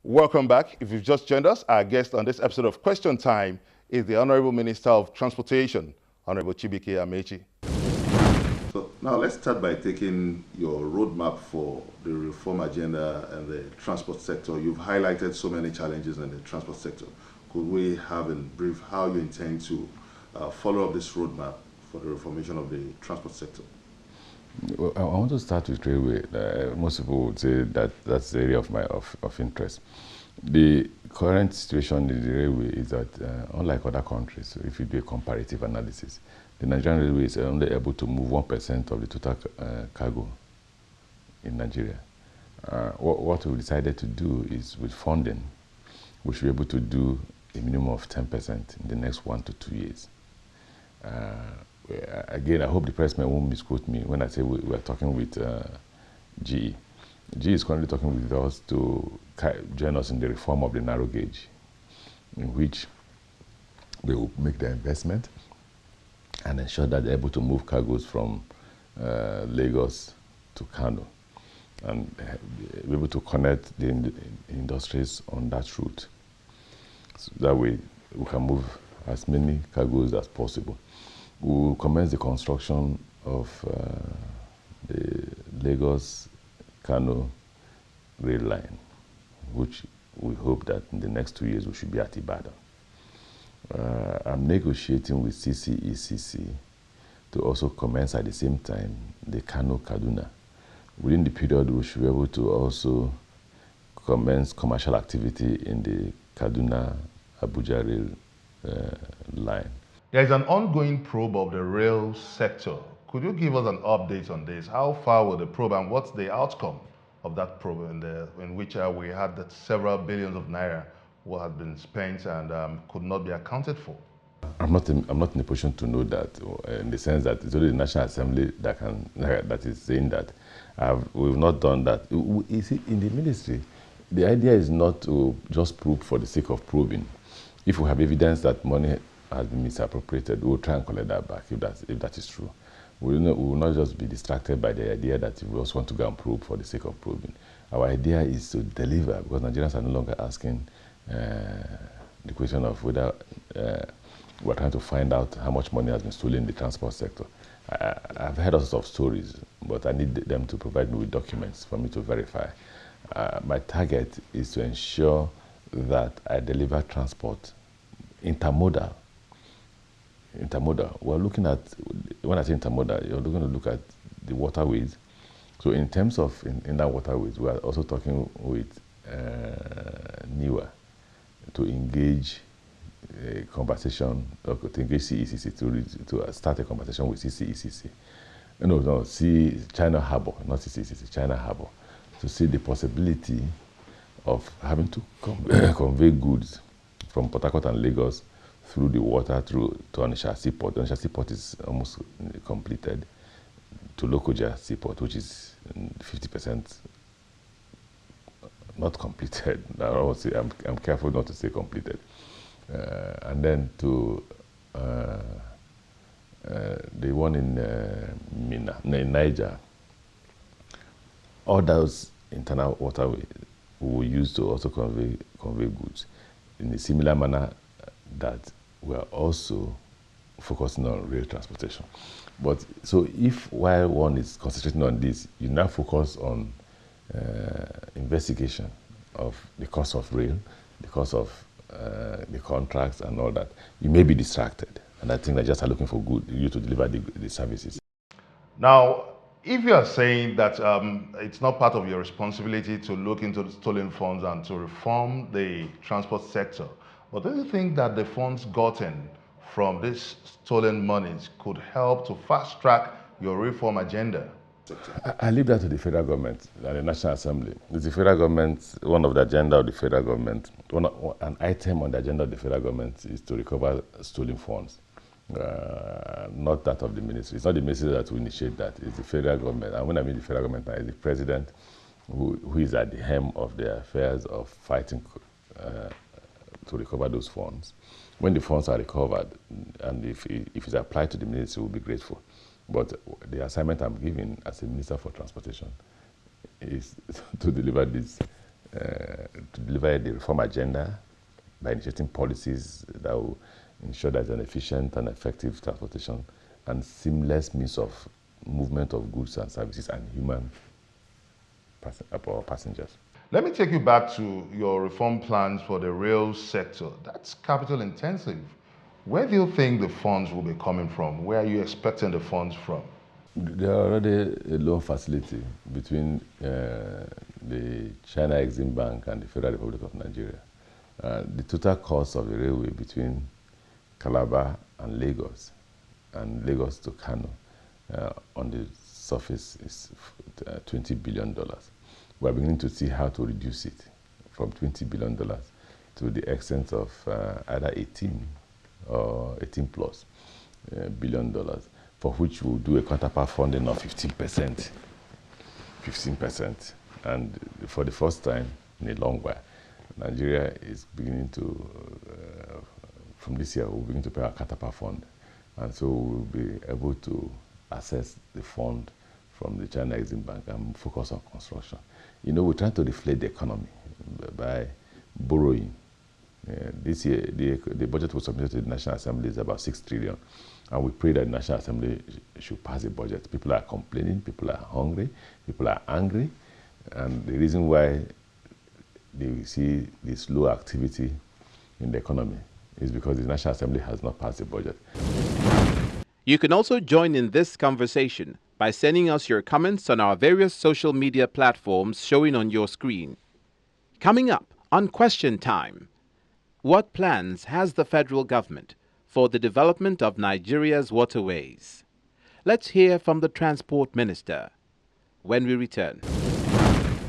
Welcome back. If you've just joined us, our guest on this episode of Question Time is the Honorable Minister of Transportation, Honorable Chibike Amaechi. So now let's start by taking your roadmap for the reform agenda and the transport sector. You've highlighted so many challenges in the transport sector. Could we have in brief how you intend to follow up this roadmap for the reformation of the transport sector? Well, I want to start with railway. Most people would say that that's the area of interest. The current situation in the railway is that, unlike other countries, if you do a comparative analysis, the Nigerian railway is only able to move 1% of the total cargo in Nigeria. What we decided to do is, with funding, we should be able to do a minimum of 10% in the next 1 to 2 years. Again, I hope the pressman won't misquote me when I say we're talking with GE. GE is currently talking with us to join us in the reform of the narrow gauge, in which they will make the investment and ensure that they're able to move cargoes from Lagos to Kano and be able to connect the industries on that route. So that way we can move as many cargoes as possible. We will commence the construction of the Lagos-Kano rail line, which we hope that in the next 2 years we should be at Ibadan. I'm negotiating with CCECC to also commence at the same time the Kano-Kaduna. Within the period, we should be able to also commence commercial activity in the Kaduna-Abuja rail line. There is an ongoing probe of the rail sector. Could you give us an update on this? How far will the probe and what's the outcome of that probe in which we had that several billions of naira what had been spent and could not be accounted for? I'm not in a position to know that, in the sense that it's only the National Assembly that is saying that. We've not done that. You see, in the ministry, the idea is not to just probe for the sake of probing. If we have evidence that money has been misappropriated, we'll try and collect that back if that is true. We will not just be distracted by the idea that we also want to go and probe for the sake of probing. Our idea is to deliver, because Nigerians are no longer asking the question of whether we're trying to find out how much money has been stolen in the transport sector. I've heard all sorts of stories, but I need them to provide me with documents for me to verify. My target is to ensure that I deliver transport intermodal. We're looking at, when I say intermodal, you're going to look at the waterways. So in terms of in that waterways, we are also talking with NIWA to engage a conversation, or to engage CECC to start a conversation with CCECC. China Harbour, not CCECC, China Harbour, to see the possibility of having to convey goods from Port Harcourt and Lagos through the water to Onitsha Seaport. Onitsha Seaport is almost completed, to Lokoja Seaport, which is 50% not completed. I'm careful not to say completed. And then to the one in Niger. All those internal waterways we will use to also convey goods in a similar manner that we are also focusing on rail transportation. But so if while one is concentrating on this, you now focus on investigation of the cost of rail, the cost of the contracts and all that, you may be distracted. And I think they just are looking for you to deliver the services. Now, if you are saying that it's not part of your responsibility to look into the stolen funds and to reform the transport sector, but do you think that the funds gotten from these stolen monies could help to fast track your reform agenda? I leave that to the federal government and the National Assembly. It's the federal government, one of the agenda of the federal government, an item on the agenda of the federal government is to recover stolen funds. Not that of the ministry. It's not the ministry that will initiate that. It's the federal government. And when I mean the federal government, it's the president who is at the helm of the affairs of fighting to recover those funds. When the funds are recovered, and if it's applied to the ministry, we'll be grateful. But the assignment I'm giving as a Minister for Transportation is to deliver this to deliver the reform agenda by initiating policies that will ensure there's an efficient and effective transportation and seamless means of movement of goods and services and human passengers. Let me take you back to your reform plans for the rail sector. That's capital intensive. Where do you think the funds will be coming from? Where are you expecting the funds from? There are already a loan facility between the China Exim Bank and the Federal Republic of Nigeria. The total cost of the railway between Calabar and Lagos to Kano on the surface is $20 billion. We are beginning to see how to reduce it from $20 billion to the extent of either 18 or 18 plus billion dollars, for which we'll do a counterpart funding of 15%. 15%. And for the first time in a long while, Nigeria is beginning to, from this year, we'll begin to pay our counterpart fund. And so we'll be able to access the fund from the China Exim Bank and focus on construction. You know, we're trying to deflate the economy by borrowing. This year, the budget was submitted to the National Assembly is about 6 trillion. And we pray that the National Assembly should pass the budget. People are complaining, people are hungry, people are angry. And the reason why they see this low activity in the economy is because the National Assembly has not passed the budget. You can also join in this conversation by sending us your comments on our various social media platforms showing on your screen. Coming up on Question Time, what plans has the federal government for the development of Nigeria's waterways? Let's hear from the Transport Minister when we return.